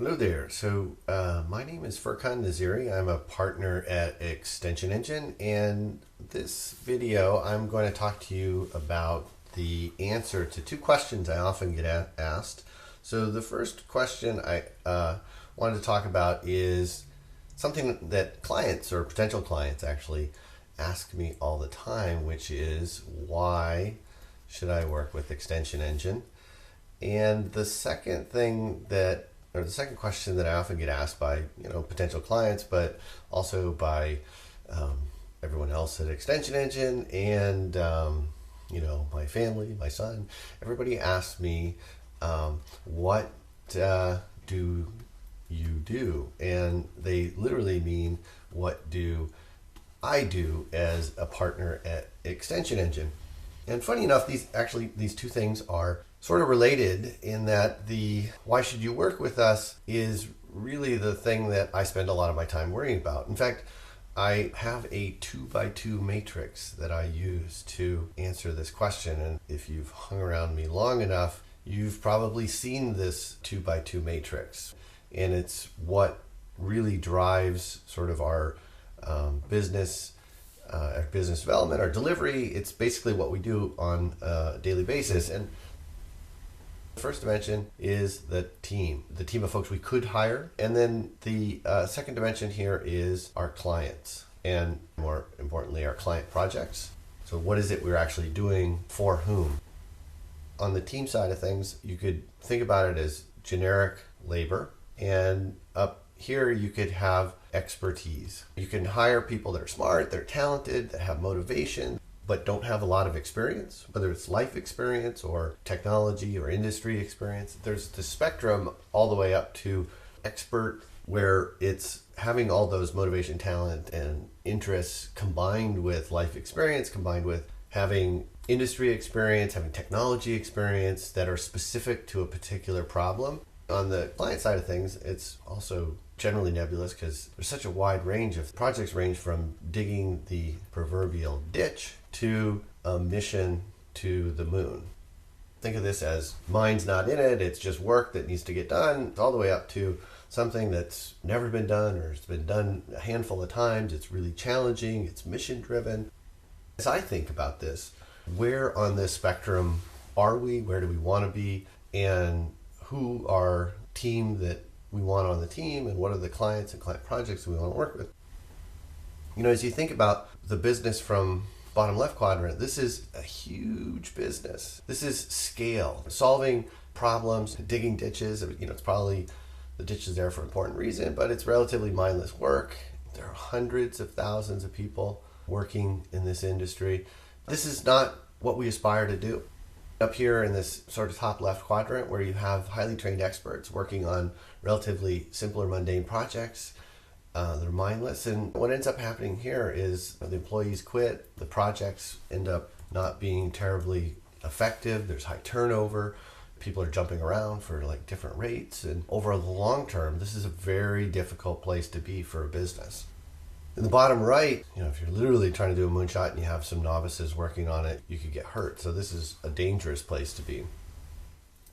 Hello there. My name is Furkan Naziri. I'm a partner at ExtensionEngine, and this video I'm going to talk to you about the answer to two questions I often get asked. So the first question I wanted to talk about is something that clients or potential clients actually ask me all the time, which is why should I work with ExtensionEngine? And the second question that I often get asked by potential clients, but also by everyone else at ExtensionEngine and my family, my son, everybody asks me, what do you do? And they literally mean, what do I do as a partner at ExtensionEngine? And funny enough, these two things are sort of related in that the why should you work with us is really the thing that I spend a lot of my time worrying about. In fact, I have a 2x2 matrix that I use to answer this question. And if you've hung around me long enough, you've probably seen this 2x2 matrix. And it's what really drives sort of our business development, our delivery. It's basically what we do on a daily basis. And the first dimension is the team of folks we could hire. And then the second dimension here is our clients, and more importantly, our client projects. So what is it we're actually doing for whom? On the team side of things, you could think about it as generic labor. And up here, you could have expertise. You can hire people that are smart, they're talented, that have motivation, but don't have a lot of experience, whether it's life experience or technology or industry experience. There's the spectrum all the way up to expert, where it's having all those motivation, talent, and interests combined with life experience, combined with having industry experience, having technology experience that are specific to a particular problem. On the client side of things, it's also generally nebulous because there's such a wide range of projects, range from digging the proverbial ditch to a mission to the moon. Think of this as mind's not in it, it's just work that needs to get done, all the way up to something that's never been done or it's been done a handful of times. It's really challenging, it's mission driven. As I think about this, where on this spectrum are we? Where do we want to be? And who are team that we want on the team, and what are the clients and client projects we want to work with? As you think about the business from bottom left quadrant, this is a huge business. This is scale, solving problems, digging ditches. It's probably the ditch is there for an important reason, but it's relatively mindless work. There are hundreds of thousands of people working in this industry. This is not what we aspire to do. Up here in this sort of top left quadrant, where you have highly trained experts working on relatively simpler, mundane projects, they're mindless. And what ends up happening here is the employees quit, the projects end up not being terribly effective, there's high turnover, people are jumping around for different rates. And over the long term, this is a very difficult place to be for a business. In the bottom right, if you're literally trying to do a moonshot and you have some novices working on it, you could get hurt. So this is a dangerous place to be.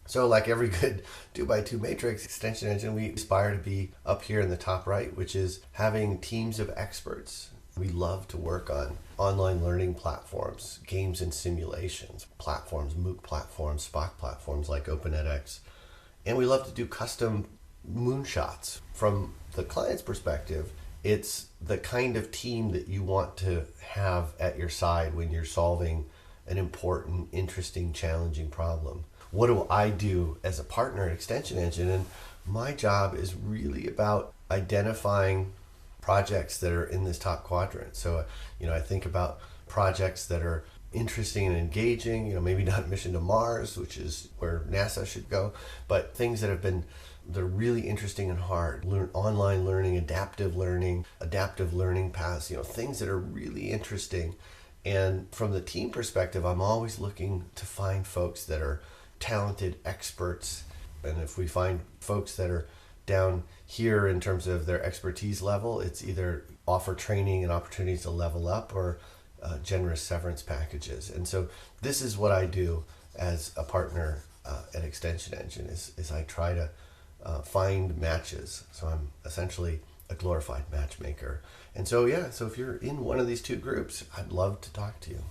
So like every good 2x2 matrix, ExtensionEngine, we aspire to be up here in the top right, which is having teams of experts. We love to work on online learning platforms, games and simulations, platforms, MOOC platforms, Spock platforms like OpenEdX. And we love to do custom moonshots. From the client's perspective, it's the kind of team that you want to have at your side when you're solving an important, interesting, challenging problem. What do I do as a partner at ExtensionEngine? And my job is really about identifying projects that are in this top quadrant. So, I think about projects that are interesting and engaging, maybe not mission to Mars, which is where NASA should go, but things that they're really interesting and hard. Online learning, adaptive learning paths, things that are really interesting. And from the team perspective, I'm always looking to find folks that are talented experts. And if we find folks that are down here in terms of their expertise level, it's either offer training and opportunities to level up or generous severance packages. And so this is what I do as a partner at ExtensionEngine is I try to find matches. So I'm essentially a glorified matchmaker. And so, yeah, so if you're in one of these two groups, I'd love to talk to you.